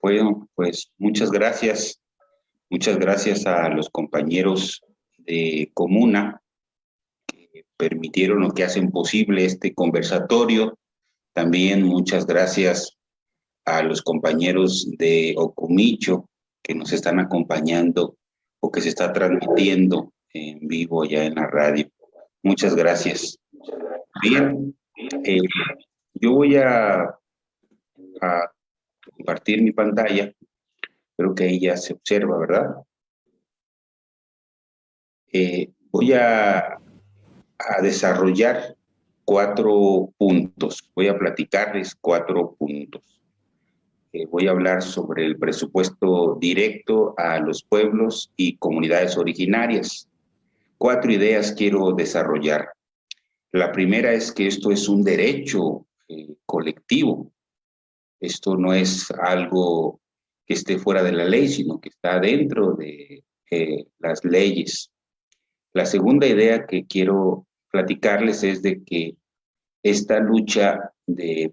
Bueno, pues muchas gracias a los compañeros de Comuna que permitieron o que hacen posible este conversatorio. También muchas gracias a los compañeros de Ocumicho que nos están acompañando o que se está transmitiendo en vivo ya en la radio. Muchas gracias. Bien, eh, yo voy a compartir mi pantalla. Creo que ahí ya se observa, ¿verdad? Voy a desarrollar 4 puntos. Voy a platicarles 4 puntos. Voy a hablar sobre el presupuesto directo a los pueblos y comunidades originarias. 4 ideas quiero desarrollar. La primera es que esto es un derecho colectivo. Esto no es algo que esté fuera de la ley, sino que está dentro de las leyes. La segunda idea que quiero platicarles es de que esta lucha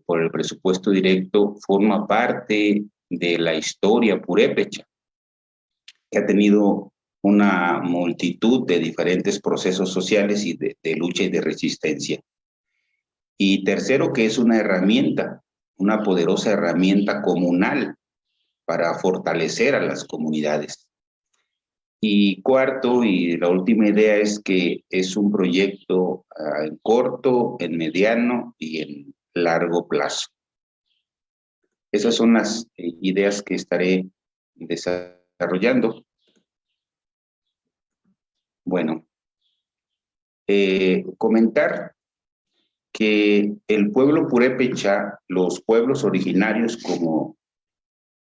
por el presupuesto directo forma parte de la historia purépecha, que ha tenido una multitud de diferentes procesos sociales y de lucha y de resistencia. Y tercero, que es una herramienta, una poderosa herramienta comunal para fortalecer a las comunidades. Y cuarto, y la última idea es que es un proyecto en corto, en mediano y en largo plazo. Esas son las ideas que estaré desarrollando. Bueno, comentar que el pueblo purépecha, los pueblos originarios como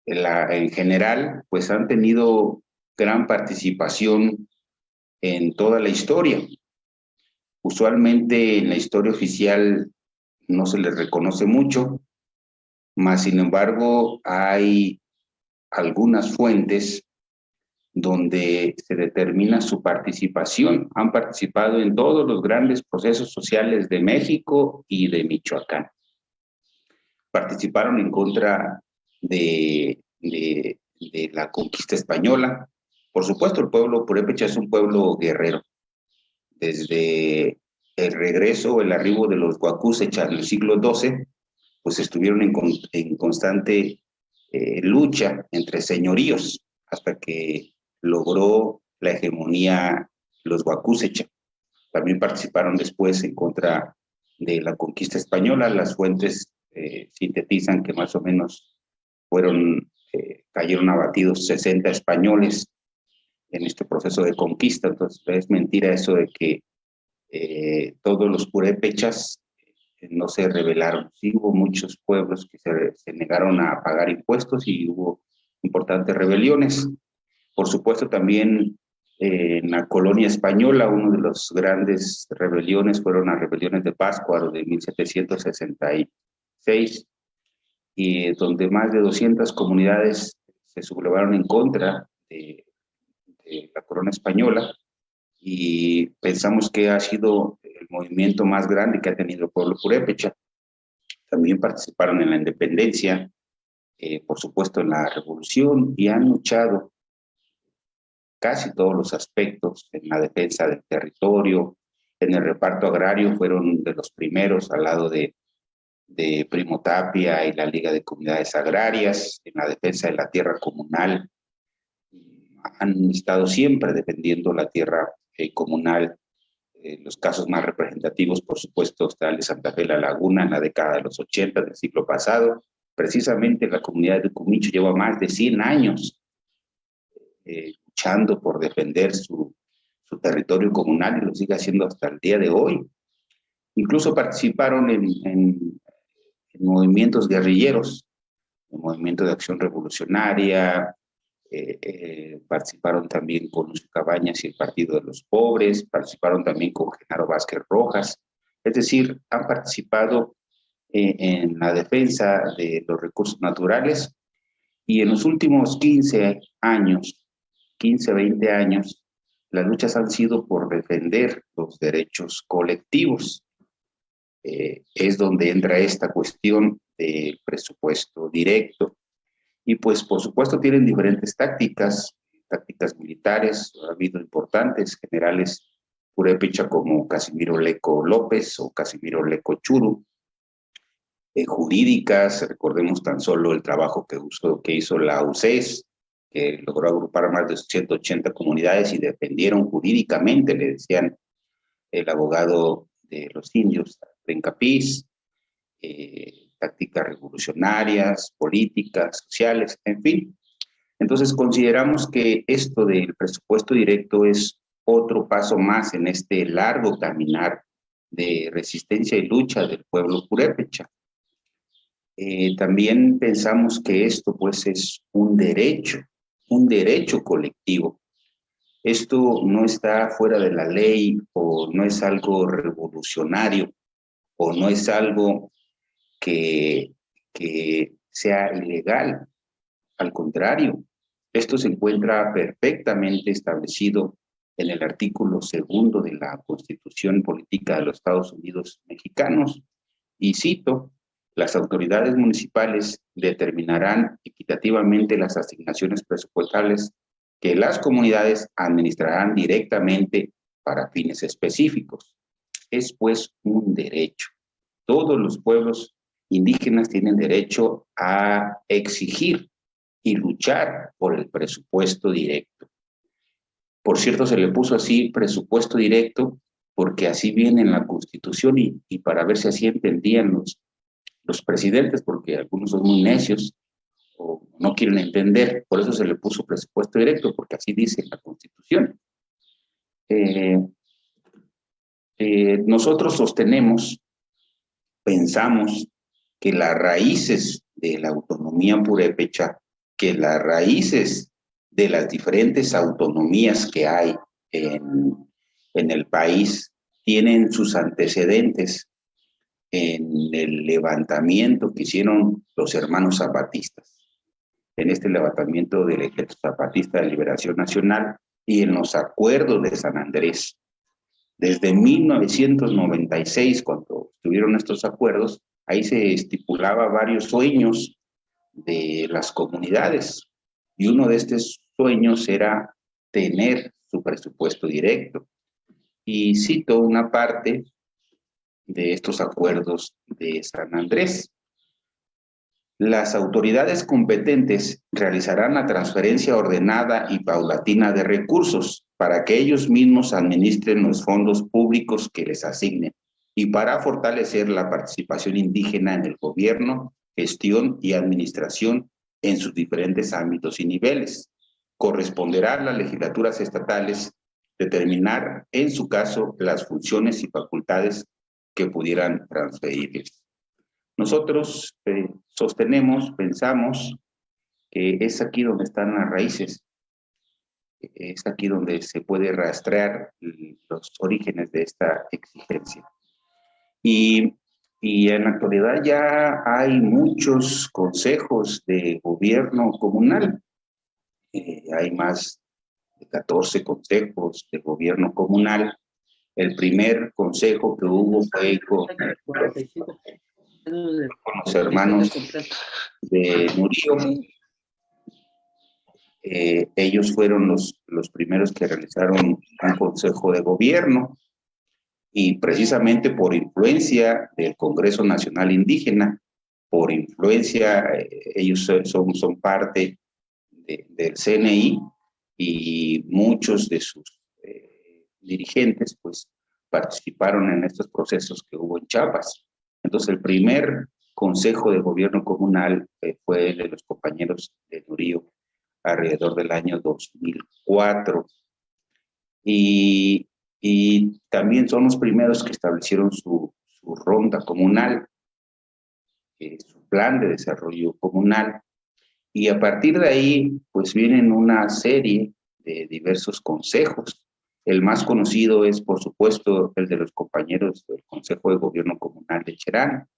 en general, pues han tenido gran participación en toda la historia. Usualmente en la historia oficial no se les reconoce mucho, mas sin embargo hay algunas fuentes donde se determina su participación. Han participado en todos los grandes procesos sociales de México y de Michoacán. Participaron en contra de la conquista española. Por supuesto, el pueblo purépecha es un pueblo guerrero. Desde el regreso, el arribo de los guacúzechas en el siglo XII, pues estuvieron en constante lucha entre señoríos hasta que logró la hegemonía los guacúzechas. También participaron después en contra de la conquista española. Las fuentes sintetizan que más o menos cayeron abatidos 60 españoles en este proceso de conquista. Entonces es mentira eso de que todos los purépechas no se rebelaron. Sí hubo muchos pueblos que se negaron a pagar impuestos y hubo importantes rebeliones. Por supuesto, también en la colonia española, una de las grandes rebeliones fueron las rebeliones de Pátzcuaro de 1766, y donde más de 200 comunidades se sublevaron en contra de la corona española, y pensamos que ha sido el movimiento más grande que ha tenido el pueblo purépecha. También participaron en la independencia, por supuesto en la revolución, y han luchado casi todos los aspectos en la defensa del territorio. En el reparto agrario fueron de los primeros al lado de Primo Tapia y la Liga de Comunidades Agrarias. En la defensa de la tierra comunal han estado siempre defendiendo la tierra comunal. Los casos más representativos, por supuesto, está el de Santa Fe La Laguna en la década de los 80 del siglo pasado. Precisamente la comunidad de Ocumicho lleva más de 100 años luchando por defender su territorio comunal, y lo sigue haciendo hasta el día de hoy. Incluso participaron en movimientos guerrilleros, el Movimiento de Acción Revolucionaria, participaron también con Lucio Cabañas y el Partido de los Pobres, participaron también con Genaro Vázquez Rojas. Es decir, han participado en la defensa de los recursos naturales, y en los últimos 15 años, 15, 20 años, las luchas han sido por defender los derechos colectivos. Es donde entra esta cuestión del presupuesto directo. Y pues por supuesto tienen diferentes tácticas militares. Ha habido importantes generales purépecha como Casimiro Leco López o Casimiro Leco Churu, jurídicas. Recordemos tan solo el trabajo que hizo la UCES, que logró agrupar más de 180 comunidades y defendieron jurídicamente, le decían el abogado de los indios, Rencapiz, tácticas revolucionarias, políticas, sociales, en fin. Entonces consideramos que esto del presupuesto directo es otro paso más en este largo caminar de resistencia y lucha del pueblo purépecha. También pensamos que esto pues es un derecho colectivo. Esto no está fuera de la ley o no es algo revolucionario o no es algo que sea ilegal. Al contrario, esto se encuentra perfectamente establecido en el artículo 2 de la Constitución Política de los Estados Unidos Mexicanos. Y cito: las autoridades municipales determinarán equitativamente las asignaciones presupuestales que las comunidades administrarán directamente para fines específicos. Es pues un derecho. Todos los pueblos indígenas tienen derecho a exigir y luchar por el presupuesto directo. Por cierto, se le puso así presupuesto directo porque así viene en la Constitución y para ver si así entendían los presidentes, porque algunos son muy necios o no quieren entender, por eso se le puso presupuesto directo, porque así dice la Constitución. Nosotros sostenemos, pensamos que las raíces de la autonomía purépecha, que las raíces de las diferentes autonomías que hay en el país tienen sus antecedentes en el levantamiento que hicieron los hermanos zapatistas, en este levantamiento del Ejército Zapatista de Liberación Nacional y en los acuerdos de San Andrés. Desde 1996, cuando estuvieron estos acuerdos, ahí se estipulaba varios sueños de las comunidades, y uno de estos sueños era tener su presupuesto directo. Y cito una parte de estos acuerdos de San Andrés. Las autoridades competentes realizarán la transferencia ordenada y paulatina de recursos para que ellos mismos administren los fondos públicos que les asignen y para fortalecer la participación indígena en el gobierno, gestión y administración en sus diferentes ámbitos y niveles. Corresponderá a las legislaturas estatales determinar, en su caso, las funciones y facultades que pudieran transferirles. Nosotros sostenemos, pensamos que es aquí donde están las raíces, es aquí donde se puede rastrear los orígenes de esta exigencia. Y en la actualidad ya hay muchos consejos de gobierno comunal. Hay más de 14 consejos de gobierno comunal. El primer consejo que hubo fue con los hermanos de Murillo. Ellos fueron los primeros que realizaron un consejo de gobierno y precisamente por influencia del Congreso Nacional Indígena, por influencia, ellos son parte del CNI y muchos de sus dirigentes pues participaron en estos procesos que hubo en Chiapas. Entonces el primer consejo de gobierno comunal fue el de los compañeros de Murillo alrededor del año 2004 y también son los primeros que establecieron su ronda comunal, su plan de desarrollo comunal, y a partir de ahí pues vienen una serie de diversos consejos. El más conocido es, por supuesto, el de los compañeros del Consejo de Gobierno Comunal de Cherán.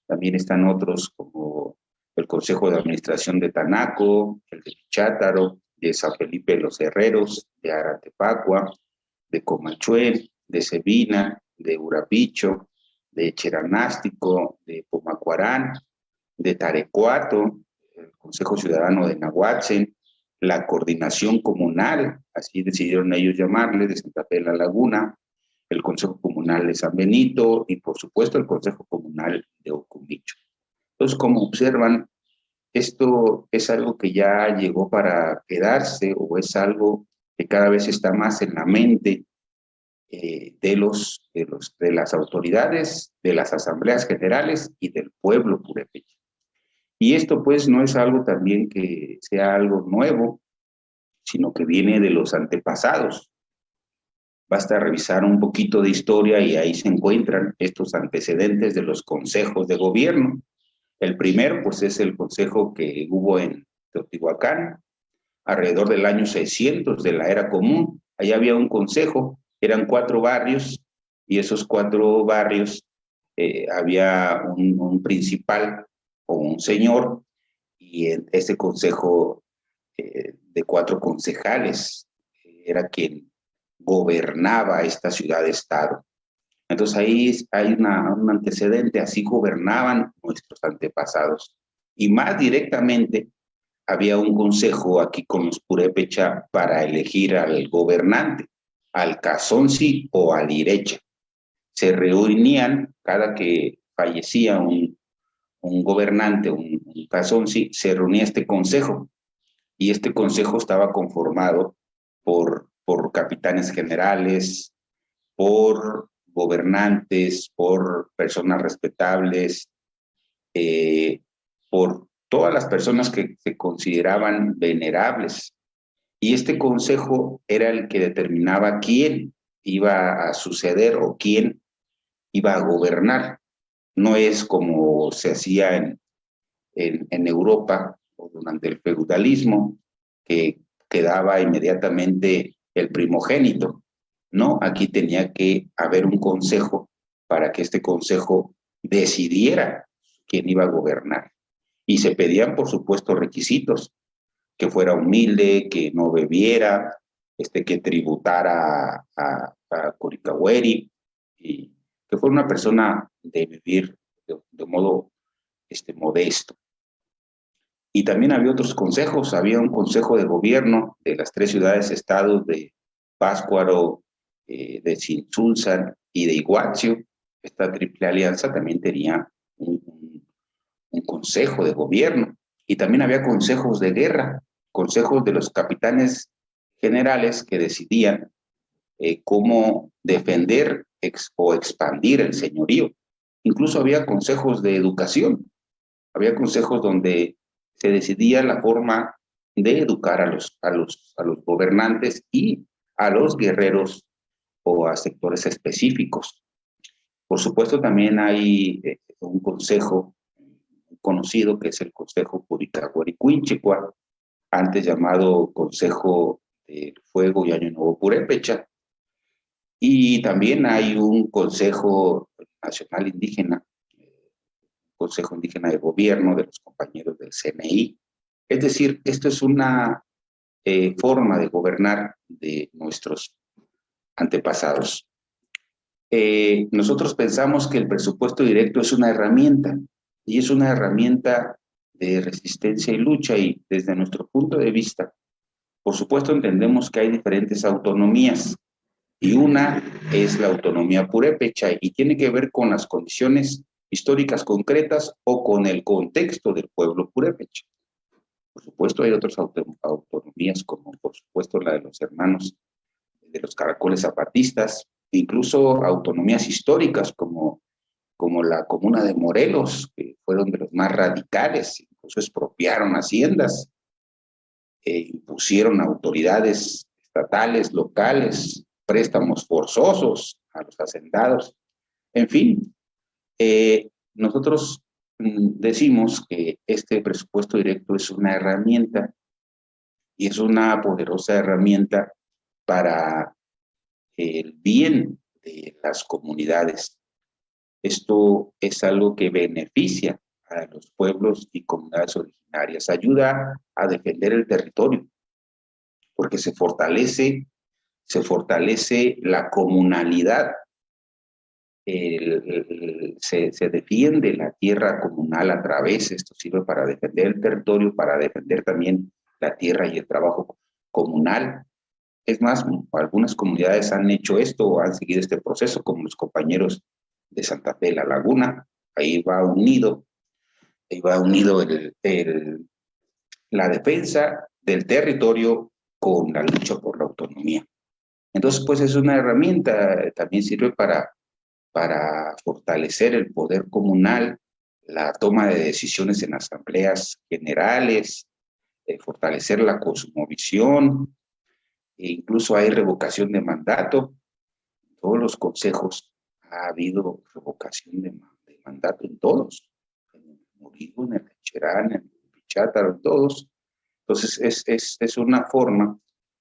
También están otros como el Consejo de Administración de Tanaco, el de Chátaro, de San Felipe de los Herreros, de Aratepacua, de Comachuel, de Cebina, de Urapicho, de Cheranástico, de Pomacuarán, de Tarecuato, el Consejo Ciudadano de Nahuatzen, la Coordinación Comunal, así decidieron ellos llamarle, de Santa Fe de la Laguna, el Consejo Comunal de San Benito y, por supuesto, el Consejo Comunal de Ocumicho. Entonces, como observan, esto es algo que ya llegó para quedarse o es algo que cada vez está más en la mente de las autoridades, de las asambleas generales y del pueblo purépecha. Y esto pues no es algo también que sea algo nuevo, sino que viene de los antepasados. Basta revisar un poquito de historia y ahí se encuentran estos antecedentes de los consejos de gobierno. El primero pues es el consejo que hubo en Teotihuacán, alrededor del año 600 de la era común. Allá había un consejo, eran 4 barrios, y esos 4 barrios había un principal o un señor, y en ese consejo de 4 concejales era quien gobernaba esta ciudad-estado. Entonces ahí hay un antecedente, así gobernaban nuestros antepasados. Y más directamente, había un consejo aquí con los purépecha para elegir al gobernante, al cazonci o al irecha. Se reunían cada que fallecía un gobernante, un cazonci, se reunía este consejo, y este consejo estaba conformado por capitanes generales, por gobernantes, por personas respetables, por todas las personas que se consideraban venerables. Y este consejo era el que determinaba quién iba a suceder o quién iba a gobernar. No es como se hacía en Europa o durante el feudalismo, que quedaba inmediatamente el primogénito. No, aquí tenía que haber un consejo para que este consejo decidiera quién iba a gobernar. Y se pedían, por supuesto, requisitos: que fuera humilde, que no bebiera, que tributara a Coricahueri, y que fuera una persona de vivir de modo modesto. Y también había otros consejos, había un consejo de gobierno de las 3 ciudades-estados de Pátzcuaro, de Tzintzuntzan y de Iguazio. Esta triple alianza también tenía un consejo de gobierno, y también había consejos de guerra, consejos de los capitanes generales que decidían cómo defender o expandir el señorío. Incluso había consejos de educación, había consejos donde se decidía la forma de educar a los gobernantes y a los guerreros o a sectores específicos. Por supuesto, también hay un consejo conocido que es el Consejo Coricahuericuinchicua, antes llamado Consejo del Fuego y Año Nuevo Purépecha. Y también hay un Consejo Nacional Indígena, Consejo Indígena de Gobierno de los compañeros del CNI. Es decir, esto es una forma de gobernar de nuestros antepasados. Nosotros pensamos que el presupuesto directo es una herramienta, y es una herramienta de resistencia y lucha, y desde nuestro punto de vista, por supuesto, entendemos que hay diferentes autonomías, y una es la autonomía purépecha, y tiene que ver con las condiciones históricas concretas o con el contexto del pueblo purépecha. Por supuesto, hay otras autonomías, como por supuesto la de los hermanos de los caracoles zapatistas, incluso autonomías históricas como la comuna de Morelos, que fueron de los más radicales, incluso expropiaron haciendas, impusieron autoridades estatales, locales, préstamos forzosos a los hacendados. En fin, nosotros decimos que este presupuesto directo es una herramienta, y es una poderosa herramienta para el bien de las comunidades. Esto es algo que beneficia a los pueblos y comunidades originarias, ayuda a defender el territorio, porque se fortalece la comunalidad se defiende la tierra comunal a través, esto sirve para defender el territorio, para defender también la tierra y el trabajo comunal. Es más, algunas comunidades han hecho esto o han seguido este proceso, como los compañeros de Santa Fe de la Laguna. Ahí va unido la defensa del territorio con la lucha por la autonomía. Entonces, pues es una herramienta, también sirve para fortalecer el poder comunal, la toma de decisiones en asambleas generales, fortalecer la cosmovisión, e incluso hay revocación de mandato. En todos los consejos ha habido revocación de mandato en todos, en el Murillo, en el Lecherán, en el Pichátaro, en todos. Entonces es una forma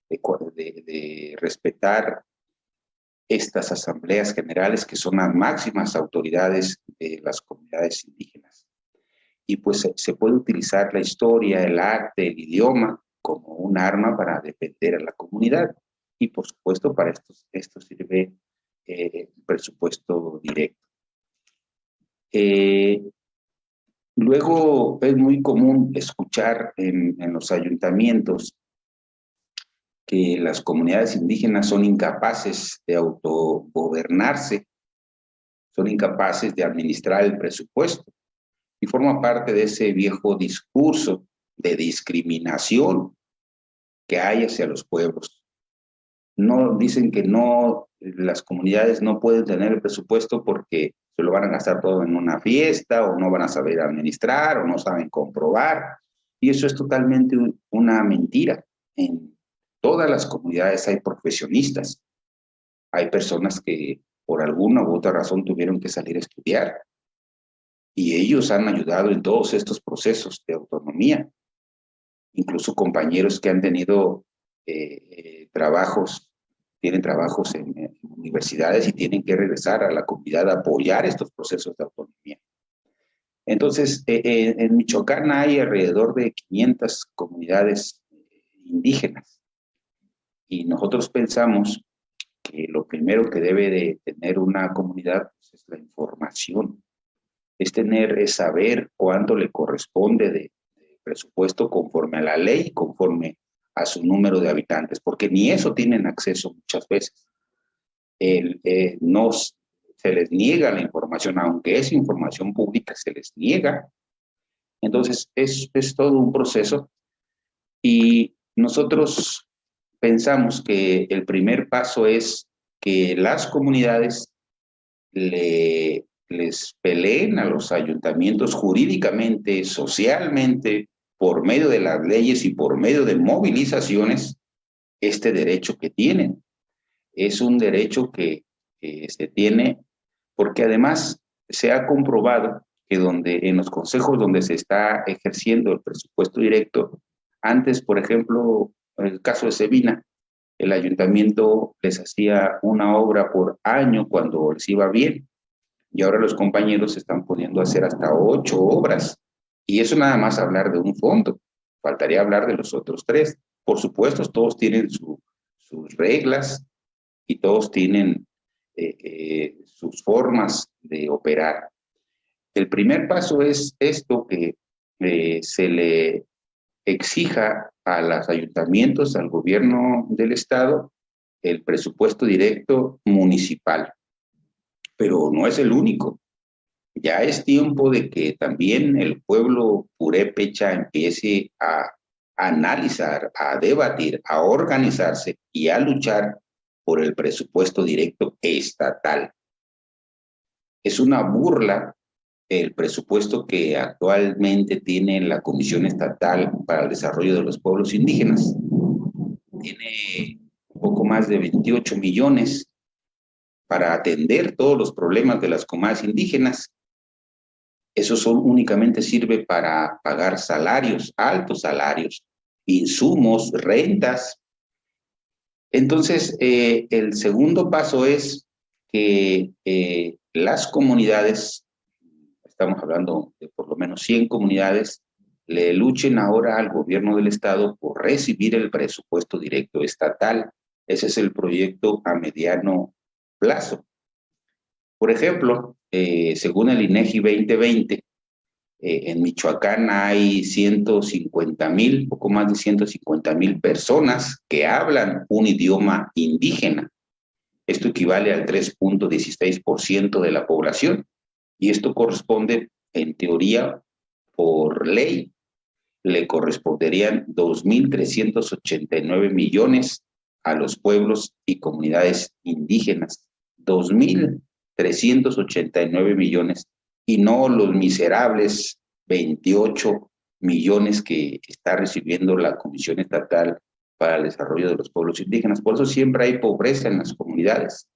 de respetar estas asambleas generales que son las máximas autoridades de las comunidades indígenas. Y pues se puede utilizar la historia, el arte, el idioma como un arma para defender a la comunidad. Y por supuesto para esto sirve el presupuesto directo. Luego es muy común escuchar en los ayuntamientos que las comunidades indígenas son incapaces de autogobernarse, son incapaces de administrar el presupuesto y forma parte de ese viejo discurso de discriminación que hay hacia los pueblos. No dicen que no, las comunidades no pueden tener el presupuesto porque se lo van a gastar todo en una fiesta o no van a saber administrar o no saben comprobar. Y eso es totalmente una mentira. En todas las comunidades hay profesionistas, hay personas que por alguna u otra razón tuvieron que salir a estudiar y ellos han ayudado en todos estos procesos de autonomía. Incluso compañeros que han tenido tienen trabajos en universidades y tienen que regresar a la comunidad a apoyar estos procesos de autonomía. Entonces, en Michoacán hay alrededor de 500 comunidades indígenas y nosotros pensamos que lo primero que debe de tener una comunidad pues, es la información, es saber cuánto le corresponde de presupuesto conforme a la ley y conforme a su número de habitantes, porque ni eso tienen acceso muchas veces. No se les niega la información, aunque es información pública, se les niega. Entonces, es todo un proceso y nosotros pensamos que el primer paso es que las comunidades les peleen a los ayuntamientos jurídicamente, socialmente, por medio de las leyes y por medio de movilizaciones, este derecho que tienen. Es un derecho que se tiene porque además se ha comprobado que en los consejos donde se está ejerciendo el presupuesto directo, antes, por ejemplo, en el caso de Sebina, el ayuntamiento les hacía una obra por año cuando les iba bien, y ahora los compañeros se están poniendo a hacer hasta 8 obras. Y eso nada más hablar de un fondo. Faltaría hablar de los otros 3. Por supuesto, todos tienen sus reglas y todos tienen sus formas de operar. El primer paso es esto, que se le exija a los ayuntamientos, al gobierno del estado, el presupuesto directo municipal. Pero no es el único. Ya es tiempo de que también el pueblo purépecha empiece a analizar, a debatir, a organizarse y a luchar por el presupuesto directo estatal. Es una burla el presupuesto que actualmente tiene la Comisión Estatal para el Desarrollo de los Pueblos Indígenas. Tiene un poco más de 28 millones para atender todos los problemas de las comunidades indígenas. Eso únicamente sirve para pagar salarios, altos salarios, insumos, rentas. Entonces, el segundo paso es que las comunidades, estamos hablando de por lo menos 100 comunidades, le luchen ahora al gobierno del estado por recibir el presupuesto directo estatal. Ese es el proyecto a mediano plazo. Por ejemplo, según el INEGI 2020, en Michoacán hay 150,000, poco más de 150,000 personas que hablan un idioma indígena. Esto equivale al 3.16% de la población y esto corresponde, en teoría, por ley, le corresponderían 2.389 millones a los pueblos y comunidades indígenas. 2.389 millones y no los miserables 28 millones que está recibiendo la Comisión Estatal para el Desarrollo de los Pueblos Indígenas. Por eso siempre hay pobreza en las comunidades.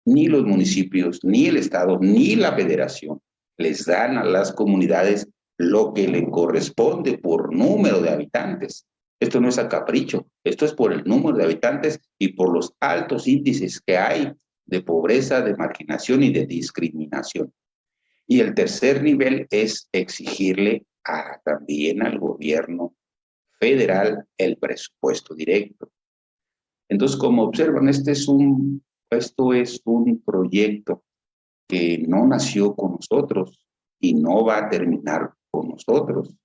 Ni los municipios, ni el Estado, ni la Federación les dan a las comunidades lo que le corresponde por número de habitantes. Esto no es a capricho, esto es por el número de habitantes y por los altos índices que hay de pobreza, de marginación y de discriminación. Y el tercer nivel es exigirle también al gobierno federal el presupuesto directo. Entonces, como observan, esto es un proyecto que no nació con nosotros y no va a terminar con nosotros.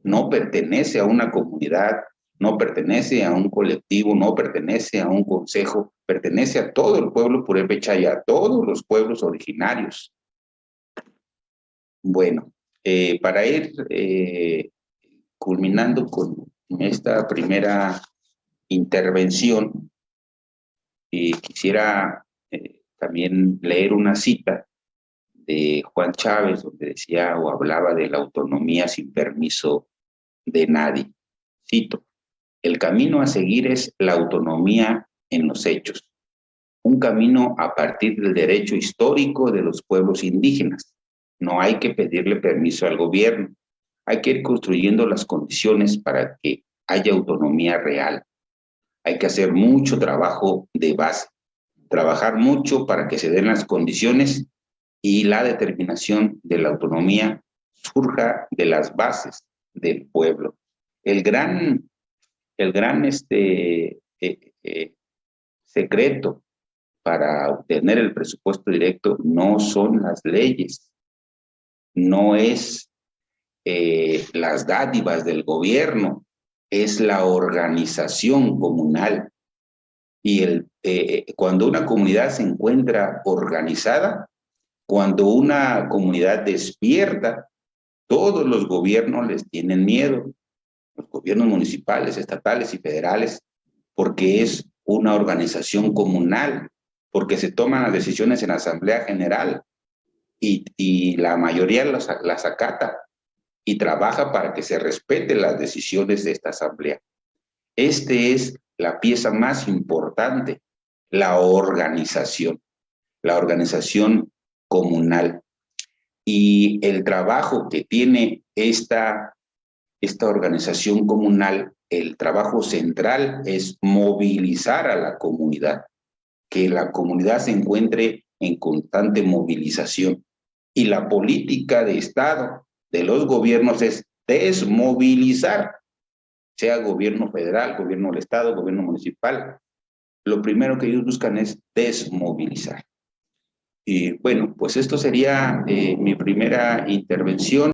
No pertenece a una comunidad, no pertenece a un colectivo, no pertenece a un consejo, pertenece a todo el pueblo purépecha y a todos los pueblos originarios. Bueno, para ir culminando con esta primera intervención, quisiera también leer una cita de Juan Chávez, donde decía o hablaba de la autonomía sin permiso de nadie. Cito: el camino a seguir es la autonomía en los hechos, un camino a partir del derecho histórico de los pueblos indígenas. No hay que pedirle permiso al gobierno, hay que ir construyendo las condiciones para que haya autonomía real. Hay que hacer mucho trabajo de base, trabajar mucho para que se den las condiciones y la determinación de la autonomía surja de las bases del pueblo. El gran secreto para obtener el presupuesto directo no son las leyes, no es las dádivas del gobierno, es la organización comunal. Y cuando una comunidad se encuentra organizada, cuando una comunidad despierta, todos los gobiernos les tienen miedo, los gobiernos municipales, estatales y federales, porque es una organización comunal, porque se toman las decisiones en la Asamblea General y la mayoría las acata y trabaja para que se respeten las decisiones de esta Asamblea. Esta es la pieza más importante, la organización comunal. Y el trabajo que tiene esta organización comunal, el trabajo central es movilizar a la comunidad, que la comunidad se encuentre en constante movilización. Y la política de Estado de los gobiernos es desmovilizar, sea gobierno federal, gobierno del Estado, gobierno municipal. Lo primero que ellos buscan es desmovilizar. Y bueno, pues esto sería mi primera intervención.